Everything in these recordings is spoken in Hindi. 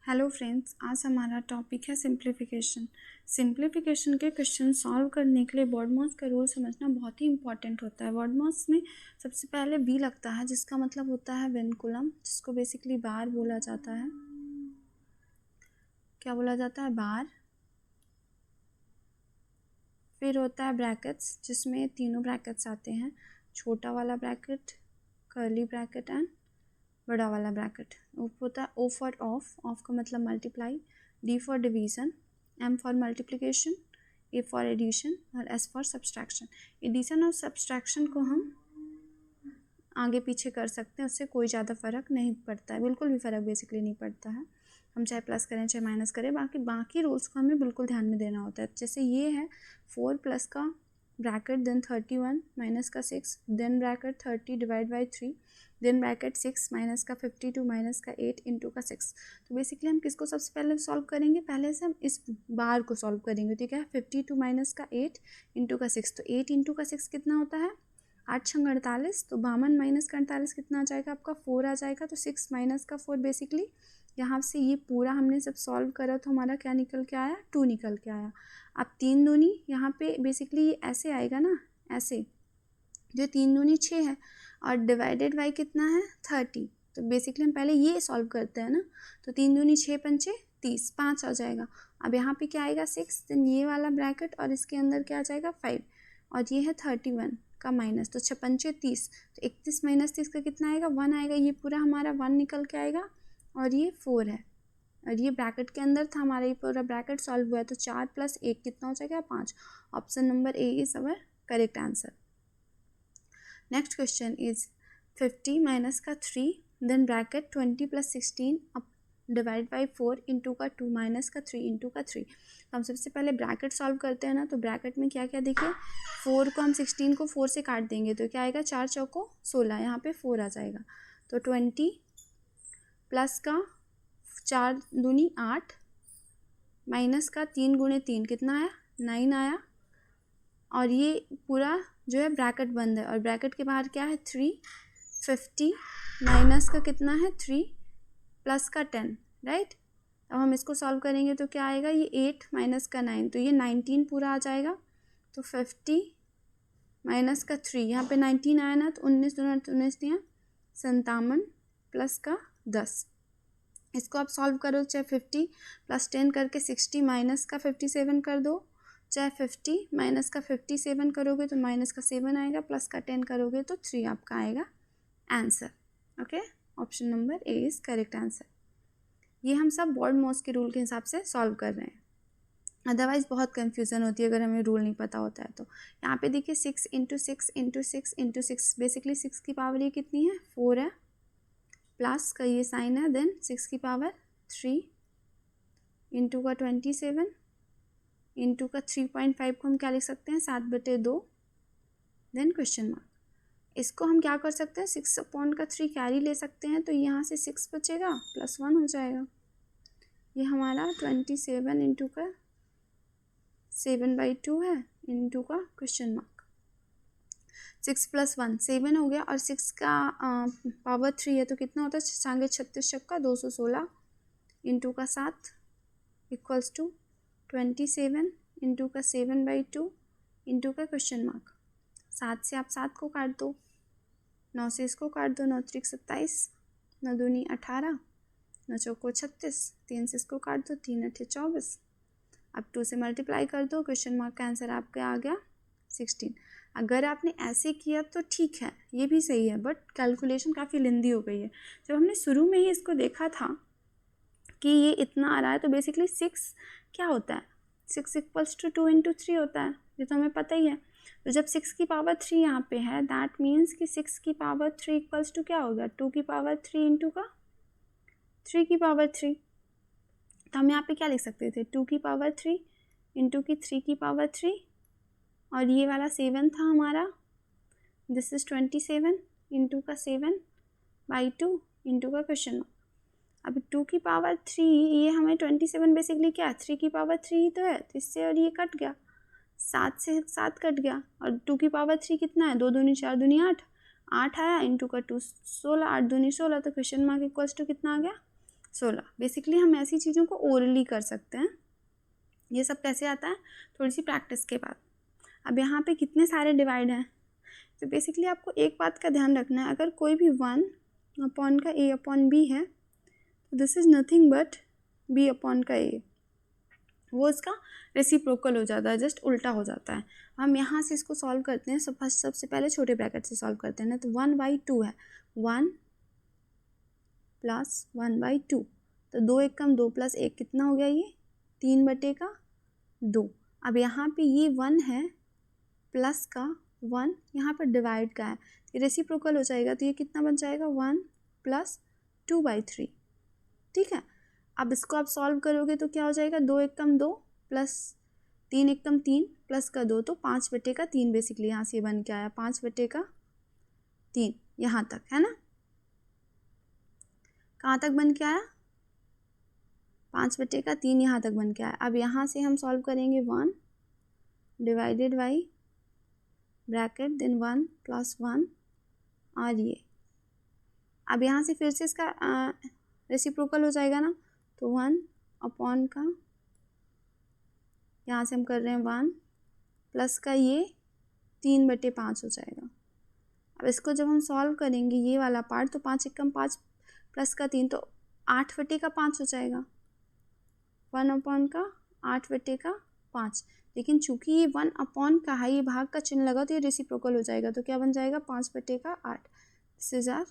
हेलो फ्रेंड्स, आज हमारा टॉपिक है सिंप्लीफिकेशन। सिंप्लीफिकेशन के क्वेश्चन सॉल्व करने के लिए बॉडमॉस का रूल समझना बहुत ही इंपॉर्टेंट होता है। बॉडमॉस में सबसे पहले वी लगता है, जिसका मतलब होता है विनकुलम, जिसको बेसिकली बार बोला जाता है। क्या बोला जाता है? बार। फिर होता है ब्रैकेट्स, जिसमें तीनों ब्रैकेट्स आते हैं, छोटा वाला ब्रैकेट, कर्ली ब्रैकेट एंड बड़ा वाला ब्रैकेट। होता है ओ फॉर ऑफ का मतलब multiply, D for division, M for multiplication, A for addition और एस फॉर सब्सट्रैक्शन। एडिशन और सब्सट्रैक्शन को हम आगे पीछे कर सकते हैं, उससे कोई ज़्यादा फ़र्क नहीं पड़ता है, बिल्कुल भी फ़र्क बेसिकली नहीं पड़ता है। हम चाहे प्लस करें चाहे माइनस करें, बाकी रूल्स को हमें बिल्कुल ध्यान में देना होता है। जैसे ये है 4 प्लस का ब्रैकेट देन 31 माइनस का 6 then bracket 30 divide by 3 then bracket 6 minus का 52 माइनस का 8 इंटू का 6। तो बेसिकली हम किसको सबसे पहले सॉल्व करेंगे? पहले से हम इस बार को सॉल्व करेंगे, ठीक है। 52 माइनस का 8 इंटू का 6, तो 8 इंटू का 6 कितना होता है? 8 छंग 48, तो 52 माइनस का 48 कितना आ जाएगा? आपका 4 आ जाएगा। तो 6 माइनस का 4 बेसिकली यहाँ से ये पूरा हमने जब सॉल्व करा तो हमारा क्या निकल के आया? 2 निकल के आया। अब 3 दूनी यहाँ पे बेसिकली ये ऐसे आएगा ना, ऐसे, जो 3 दूनी 6 है और डिवाइडेड बाई कितना है? 30। तो बेसिकली हम पहले ये सॉल्व करते हैं ना, तो 3 दूनी 6 पंचे 30, 5 आ जाएगा। अब यहाँ पे क्या आएगा? 6, देन ये वाला ब्रैकेट और इसके अंदर क्या आ जाएगा? 5, और ये है 31 का माइनस, तो 6 पंचे 30, तो 31 माइनस 30 का कितना आएगा? 1 आएगा। ये पूरा हमारा 1 निकल के आएगा और ये 4 है, और ये ब्रैकेट के अंदर था हमारा, ये पूरा ब्रैकेट सॉल्व हुआ है। तो 4 प्लस 1 कितना हो जाएगा? 5। Option number A is our correct answer. Next question is 50 minus का 3 देन ब्रैकेट 20 प्लस 16 अब डिवाइड बाई 4 इंटू का 2 माइनस का 3 इंटू का 3। तो हम सबसे पहले ब्रैकेट सॉल्व करते हैं ना, तो ब्रैकेट में क्या क्या देखिए, 4 को हम 16 को 4 से काट देंगे तो क्या आएगा? 4 चौको 16, यहाँ पे 4 आ जाएगा। तो 20 प्लस का 4 दूनी 8 माइनस का 3 गुणे 3 कितना आया? 9 आया। और ये पूरा जो है ब्रैकेट बंद है, और ब्रैकेट के बाहर क्या है? 3। 50 माइनस का कितना है? 3 प्लस का 10, राइट। अब हम इसको सॉल्व करेंगे तो क्या आएगा? ये 8 माइनस का 9, तो ये 19 पूरा आ जाएगा। तो 50 माइनस का 3, यहाँ पे 19 आया ना, तो 19 दूना 19 दिया 57 प्लस का 10। इसको आप सॉल्व करो, चाहे 50 प्लस 10 करके 60 माइनस का 57 कर दो, चाहे 50 माइनस का 57 करोगे तो माइनस का 7 आएगा, प्लस का 10 करोगे तो 3 आपका आएगा answer. Okay, option number A is correct answer. ये हम सब बॉडमॉस के रूल के हिसाब से सॉल्व कर रहे हैं, अदरवाइज़ बहुत कन्फ्यूज़न होती है अगर हमें रूल नहीं पता होता है तो। यहाँ पे देखिए 6 इंटू 6 इंटू 6 इंटू 6, बेसिकली 6 की पावर ये कितनी है? 4 है, प्लस का ये साइन है, देन 6 की पावर 3 इंटू का 27 इंटू का 3.5 को हम क्या लिख सकते हैं? 7/2, देन क्वेश्चन मार्क। इसको हम क्या कर सकते हैं? 6/3 कैरी ले सकते हैं, तो यहाँ से 6 बचेगा प्लस 1 हो जाएगा। ये हमारा 27 इंटू का 7/2 है इंटू का क्वेश्चन मार्क। 6 प्लस 1 7 हो गया, और 6 का पावर 3 है तो कितना होता है? 36 छक्का 216 इंटू का 7 इक्वल्स टू 27 इंटू का 7/2 इंटू का क्वेश्चन मार्क। 7 से आप 7 को काट दो, 9 से इसको काट दो, 9 त्रिक 27, 9 दूनी 18, 9 चौको 36, 3 से इसको काट दो, 3 अठे 24, अब 2 से मल्टीप्लाई कर दो, क्वेश्चन मार्क का आंसर आपका आ गया 16। अगर आपने ऐसे किया तो ठीक है, ये भी सही है, बट कैलकुलेशन काफ़ी लेंदी हो गई है। जब हमने शुरू में ही इसको देखा था कि ये इतना आ रहा है, तो बेसिकली 6 क्या होता है? 6 इक्वल्स टू 2 इंटू 3 होता है, ये तो हमें पता ही है। तो जब 6 की पावर 3 यहाँ पे है, दैट मीन्स कि 6 की पावर 3 इक्वल्स टू क्या होगा? 2 की पावर 3 इंटू का 3 की पावर 3। तो हम यहाँ पे क्या लिख सकते थे? 2 की पावर 3 इंटू की 3 की पावर 3, और ये वाला 7 था हमारा, दिस इज़ 27 इंटू का 7/2 इंटू का क्वेश्चन मार्क। अब 2 की पावर 3, ये हमें 27 बेसिकली क्या है? 3 की पावर 3 ही तो है, तो इससे और ये कट गया, 7 से 7 कट गया, और 2 की पावर 3 कितना है? 2 दूनी 4 दूनी 8 आया इंटू का 2 16, 8 दूनी 16, तो क्वेश्चन मार्क इक्वल्स टू कितना आ गया? 16। बेसिकली हम ऐसी चीज़ों को ओरली कर सकते हैं। ये सब कैसे आता है, थोड़ी सी प्रैक्टिस के बाद। अब यहाँ पे कितने सारे डिवाइड हैं, तो बेसिकली आपको एक बात का ध्यान रखना है, अगर कोई भी 1 अपॉन का a अपॉन b है तो this is nothing but b upon का a, वो इसका रेसिप्रोकल हो जाता है, जस्ट उल्टा हो जाता है। हम यहाँ से इसको सॉल्व करते हैं। सबसे पहले छोटे ब्रैकेट से सॉल्व करते हैं ना, तो 1/2 है, 1 प्लस 1/2, तो 2 एक कम 2 प्लस 1 कितना हो गया, ये 3/2। अब यहाँ पे ये 1 है प्लस का 1 यहाँ पर डिवाइड का है, ये रेसिप्रोकल हो जाएगा, तो ये कितना बन जाएगा 1 प्लस 2/3। ठीक है, अब इसको आप सॉल्व करोगे तो क्या हो जाएगा, 2 एक कम 2 प्लस 3 एक कम 3 प्लस का 2, तो 5/3 बेसिकली यहाँ से बन के आया, 5/3 यहाँ तक है ना। कहाँ तक बन के आया, 5/3 यहाँ तक बन के आया। अब यहाँ से हम सॉल्व करेंगे 1 divided by bracket then 1 plus 1 और ये, अब यहाँ से फिर से इसका रेसिप्रोकल हो जाएगा ना, तो 1 अपॉन का, यहाँ से हम कर रहे हैं 1 प्लस का ये 3/5 हो जाएगा। अब इसको जब हम सॉल्व करेंगे ये वाला पार्ट, तो 5 एक कम 5 प्लस का 3, तो 8/5 हो जाएगा, 1 अपॉन का 8/5। लेकिन चूंकि ये 1 अपॉन का है, ये भाग का चिन्ह लगा, तो ये रेसिप्रोकल हो जाएगा, तो क्या बन जाएगा 5/8। This is our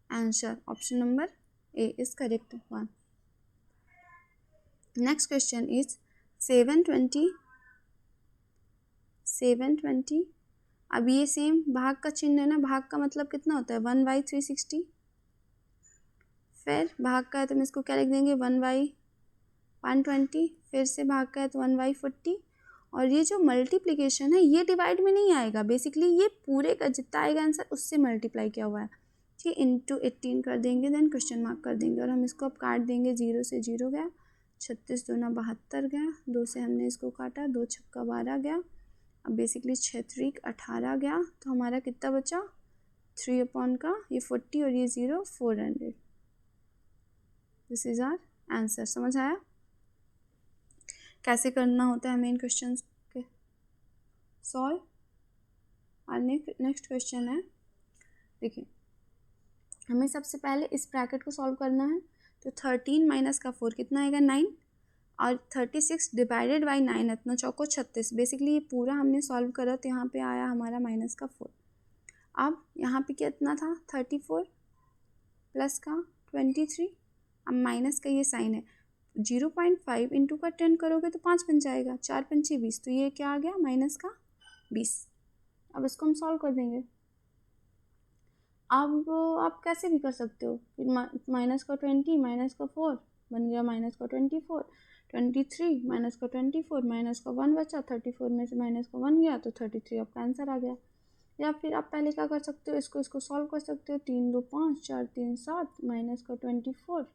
answer, option number A is correct one. Next question is 720। अब ये सेम भाग का चिन्ह है ना, भाग का मतलब कितना होता है 1/360, फिर भाग का है तो हम इसको क्या लिख देंगे 1/120, फिर से भाग का है तो 1/40, और ये जो मल्टीप्लिकेशन है ये डिवाइड में नहीं आएगा, बेसिकली ये पूरे का जितना आएगा आंसर उससे मल्टीप्लाई किया हुआ है। ठीक, इंटू 18 कर देंगे, देन क्वेश्चन मार्क कर देंगे, और हम इसको अब काट देंगे, 0 से 0 गया, 36 दूना 72 गया, 2 से हमने इसको काटा, 2 छक्का 12 गया, अब बेसिकली 6 3 18 गया, तो हमारा कितना बचा 3 अपॉन का ये 40 और ये 0 400। This is our answer. समझ आया कैसे करना होता है मेन क्वेश्चन के सॉल्व। और नेक्स्ट क्वेश्चन है, देखिए हमें सबसे पहले इस ब्रैकेट को सॉल्व करना है, तो 13 माइनस का 4 कितना आएगा 9, और 36 डिवाइडेड बाई 9 इतना चौको 36। बेसिकली ये पूरा हमने सॉल्व करा तो यहाँ पे आया हमारा माइनस का 4। अब यहाँ पे कितना था 34 प्लस का 23, अब माइनस का ये साइन है, 0.5 इंटू का 10 करोगे तो 5 बन जाएगा, 4 पंचे 20, तो ये क्या आ गया माइनस का 20। अब इसको हम सॉल्व कर देंगे। अब आप कैसे भी कर सकते हो, माइनस का 20 माइनस का 4 बन गया माइनस का 24, 23 माइनस का 24 माइनस का 1 बचा, 34 में से माइनस का 1 गया तो 33 आपका आंसर आ गया। या फिर आप पहले क्या कर सकते हो, इसको सॉल्व कर सकते हो, 3 2 5 4 3 7 माइनस का 24,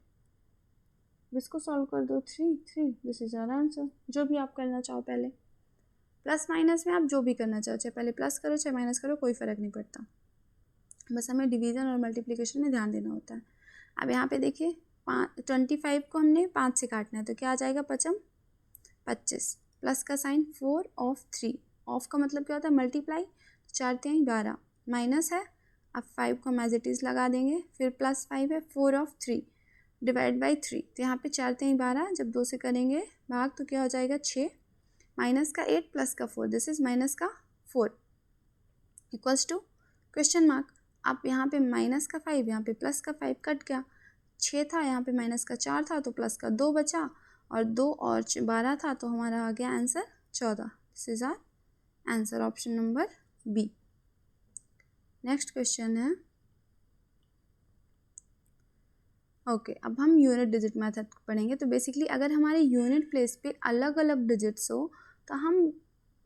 इसको सॉल्व कर दो 3 3, दिस इज आवर आंसर। जो भी आप करना चाहो, पहले प्लस माइनस में आप जो भी करना चाहो, चाहे पहले प्लस करो चाहे माइनस करो, कोई फ़र्क नहीं पड़ता, बस हमें डिवीज़न और मल्टीप्लिकेशन में ध्यान देना होता है। अब यहाँ पे देखिए 25 को हमने 5 से काटना है, तो क्या आ जाएगा 5 25, प्लस का साइन 4 ऑफ 3, ऑफ का मतलब क्या होता है मल्टीप्लाई, 4 3 12, माइनस है, अब 5 को हम एज इट इज़ लगा देंगे, फिर प्लस 5 है 4 ऑफ 3 डिवाइड बाई 3, तो यहाँ पे 4 3 12, जब 2 से करेंगे भाग तो क्या हो जाएगा 6, माइनस का 8 प्लस का 4, दिस इज़ माइनस का 4 इक्वल्स टू क्वेश्चन मार्क। अब यहाँ पे माइनस का 5, यहाँ पे प्लस का 5 कट गया, 6 था यहाँ पे माइनस का 4 था तो प्लस का 2 बचा, और 2 और 12 था तो हमारा आ गया answer 14। This is our answer, option number B. Next question है, ओके अब हम यूनिट डिजिट मेथड पढ़ेंगे। तो बेसिकली अगर हमारे यूनिट प्लेस पे अलग अलग डिजिट्स हो तो हम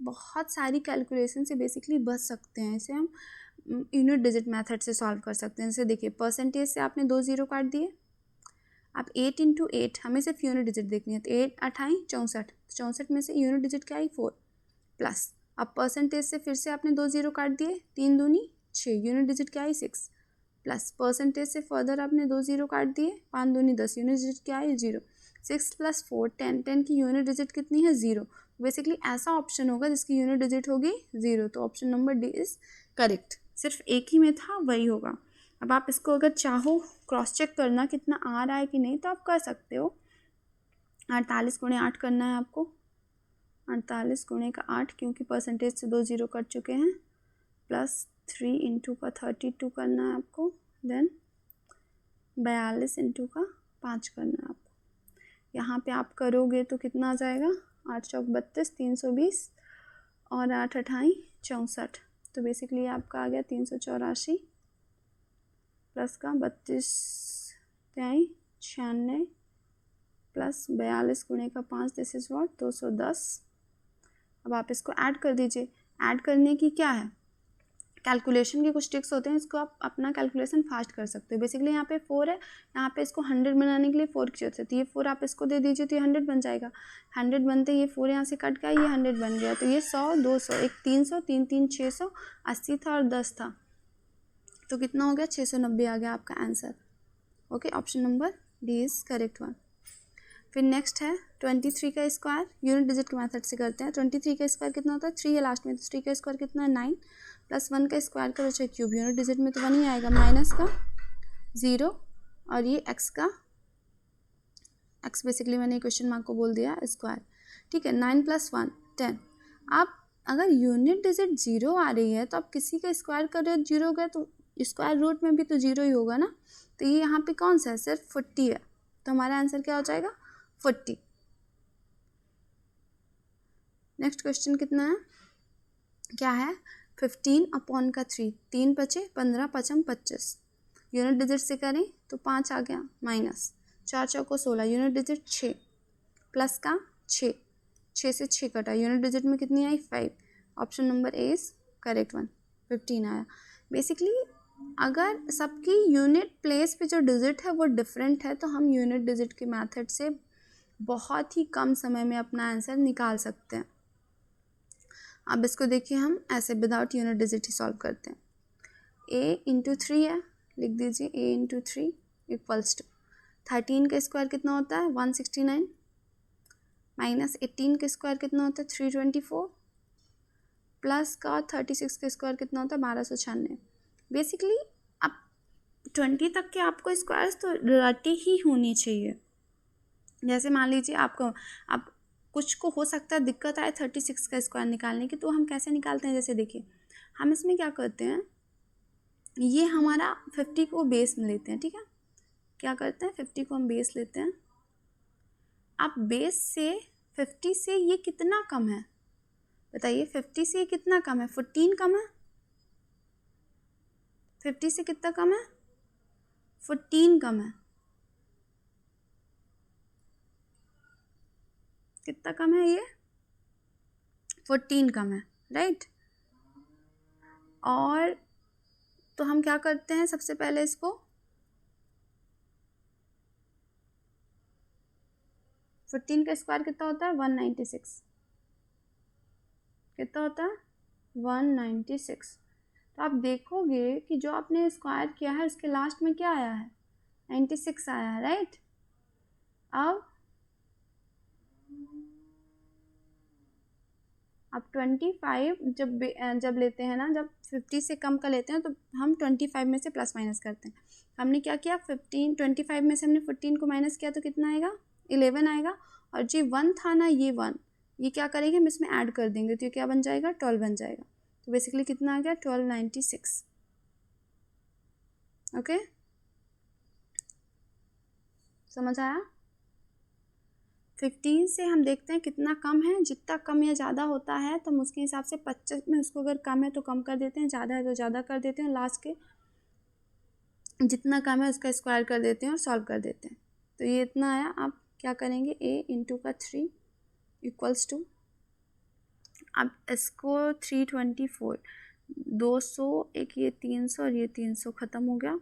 बहुत सारी कैलकुलेशन से बेसिकली बच सकते हैं, इसे हम यूनिट डिजिट मेथड से सॉल्व कर सकते हैं। जैसे देखिए परसेंटेज से आपने 2 0 काट दिए, अब 8 इंटू 8 हमें सिर्फ यूनिट डिजिट देखनी है, तो 8 8 64, 64 में से यूनिट डिजिट क्या आई 4, प्लस अब परसेंटेज से फिर से आपने 2 0 काट दिए, 3 दूनी 6, यूनिट डिजिट क्या आई 6, प्लस परसेंटेज से फर्दर आपने 2 0 काट दिए, 5 दूनी 10, यूनिट डिजिट क्या है 0, 6 + 4 10, 10 की यूनिट डिजिट कितनी है 0। बेसिकली ऐसा ऑप्शन होगा जिसकी यूनिट डिजिट होगी 0, तो option number D is correct. सिर्फ एक ही में था, वही होगा। अब आप इसको अगर चाहो क्रॉस चेक करना कितना आ रहा है कि नहीं तो आप कर सकते हो। 48 × 8 करना है आपको, 48 × 8 क्योंकि परसेंटेज से 2 0 कट चुके हैं, प्लस 3 × 32 करना है आपको, देन 42 × 5 करना है आपको। यहाँ पे आप करोगे तो कितना आ जाएगा, 8 चौक 32, 320 और 8 अठाई 64, तो बेसिकली आपका आ गया 384 प्लस का 32 तिहाई 96 प्लस 42 × 5 दिस इज़ व्हाट 210। अब आप इसको ऐड कर दीजिए। ऐड करने की क्या है, कैलकुलेशन के कुछ ट्रिक्स होते हैं, इसको आप अपना कैलकुलेशन फास्ट कर सकते हो। बेसिकली यहाँ पे 4 है, यहाँ पे इसको 100 बनाने के लिए 4 की जरूरत है, तो ये 4 आप इसको दे दीजिए तो ये 100 बन जाएगा। 100 बनते ये 4 यहाँ से कट गया, ये 100 बन गया, तो ये 100 200 एक 300 3 3 600 80 था और 10 था, तो कितना हो गया 690 आ गया आपका answer. Okay, option number D is correct one. फिर नेक्स्ट है 23 का स्क्वायर, यूनिट डिजिट के मेथड से करते हैं। 23 का स्क्वायर कितना होता है 3 है लास्ट में, तो 3 का स्क्वायर कितना है 9 प्लस 1 का स्क्वायर करो चाहे क्यूब, यूनिट डिजिट में तो 1 ही आएगा, माइनस का 0 और ये x का x बेसिकली मैंने क्वेश्चन मार्क को बोल दिया स्क्वायर। ठीक है, 9 + 1 10। आप अगर यूनिट डिजिट 0 आ रही है तो आप किसी का स्क्वायर कर रहे हो 0 गया तो स्क्वायर रूट में भी तो 0 ही होगा ना, तो ये यहाँ पे कौन सा है सिर्फ 40 है, तो हमारा आंसर क्या हो जाएगा 40। नेक्स्ट क्वेश्चन कितना है, क्या है 15/3, 3 बचे 15 5 25, यूनिट डिजिट से करें तो 5 आ गया, माइनस 4 चौको 16, यूनिट डिजिट 6 प्लस का 6 से 6 कटा, यूनिट डिजिट में कितनी आई 5, option number A is correct one, 15 आया। बेसिकली अगर सबकी यूनिट प्लेस पे जो डिजिट है वो डिफरेंट है तो हम यूनिट डिजिट के मेथड से बहुत ही कम समय में अपना आंसर निकाल सकते हैं। अब इसको देखिए, हम ऐसे विदाउट यूनिट डिजिट ही सॉल्व करते हैं। a × 3 है, लिख दीजिए a × 3 = 13 का स्क्वायर कितना होता है 169, माइनस 18 का स्क्वायर कितना होता है 324, प्लस का 36 का स्क्वायर कितना होता है 1296। बेसिकली अब 20 तक के आपको स्क्वायर्स तो रटी ही होनी चाहिए। जैसे मान लीजिए आपको अब कुछ को हो सकता है दिक्कत आए 36 का स्क्वायर निकालने की, तो हम कैसे निकालते हैं, जैसे देखिए हम इसमें क्या करते हैं, ये हमारा 50 को बेस में लेते हैं। ठीक है, क्या करते हैं 50 को हम बेस लेते हैं। अब बेस से 50 से ये कितना कम है बताइए, 50 से ये कितना कम है 14 कम है, 50 से कितना कम है 14 कम है, कितना कम है ये 14 कम है, राइट। और तो हम क्या करते हैं, सबसे पहले इसको 14 का स्क्वायर कितना होता है 196, कितना होता है 196। तो आप देखोगे कि जो आपने स्क्वायर किया है उसके लास्ट में क्या आया है 96 आया है, राइट। अब 25 जब लेते हैं ना, जब 50 से कम का लेते हैं तो हम 25 में से प्लस माइनस करते हैं। हमने क्या किया 25 में से हमने 14 को माइनस किया तो कितना आएगा 11 आएगा, और जो 1 था ना ये 1, ये क्या करेंगे हम इसमें ऐड कर देंगे तो ये क्या बन जाएगा 12 बन जाएगा। तो बेसिकली कितना आ गया 1296। ओके, समझ आया। 15 से हम देखते हैं कितना कम है, जितना कम या ज़्यादा होता है तो हम उसके हिसाब से 25 में उसको अगर कम है तो कम कर देते हैं, ज़्यादा है तो ज़्यादा कर देते हैं, लास्ट के जितना कम है उसका स्क्वायर कर देते हैं और सॉल्व कर देते हैं। तो ये इतना आया। आप क्या करेंगे a × 3 = अब इसको 324 200 एक ये 300 और ये 300 ख़त्म हो गया,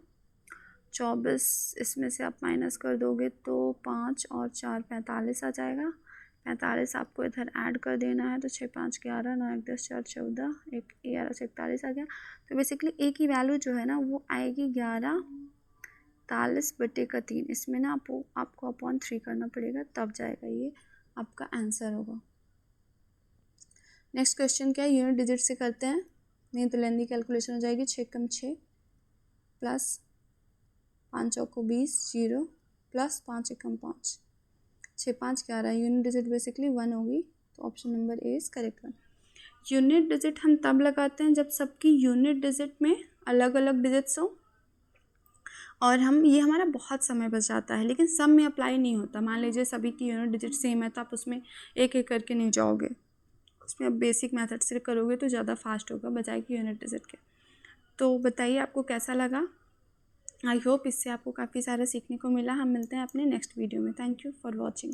24 इसमें से आप माइनस कर दोगे तो 5 और 4 45 आ जाएगा, 45 आपको इधर ऐड कर देना है, तो 6 5 11, 9 1 10 4 14, 1 11 से 41 आ गया। तो बेसिकली ए की वैल्यू जो है ना वो आएगी 11 43/3। इसमें ना आपको अपॉन 3 करना पड़ेगा, तब जाएगा, ये आपका आंसर होगा। नेक्स्ट क्वेश्चन क्या है, यूनिट डिजिट से करते हैं, नहीं तो लेंदी कैलकुलेशन हो जाएगी। 6 कम 6 प्लस 5 चौको 20 0 प्लस 5 एकम 5, 6 5 11, यूनिट डिजिट बेसिकली 1 होगी, तो option number A is correct one. Unit digit हम तब लगाते हैं जब सबकी यूनिट डिजिट में अलग अलग डिजिट्स हो और ये हमारा बहुत समय बच जाता है, लेकिन सब में अप्लाई नहीं होता। मान लीजिए सभी की यूनिट डिजिट सेम है तो आप उसमें एक एक करके नहीं जाओगे, उसमें आप बेसिक मेथड से करोगे तो ज़्यादा फास्ट होगा बजाय कि यूनिट डिजिट के। तो बताइए आपको कैसा लगा। आई होप इससे आपको काफ़ी सारा सीखने को मिला। हम मिलते हैं अपने नेक्स्ट वीडियो में। Thank you for watching.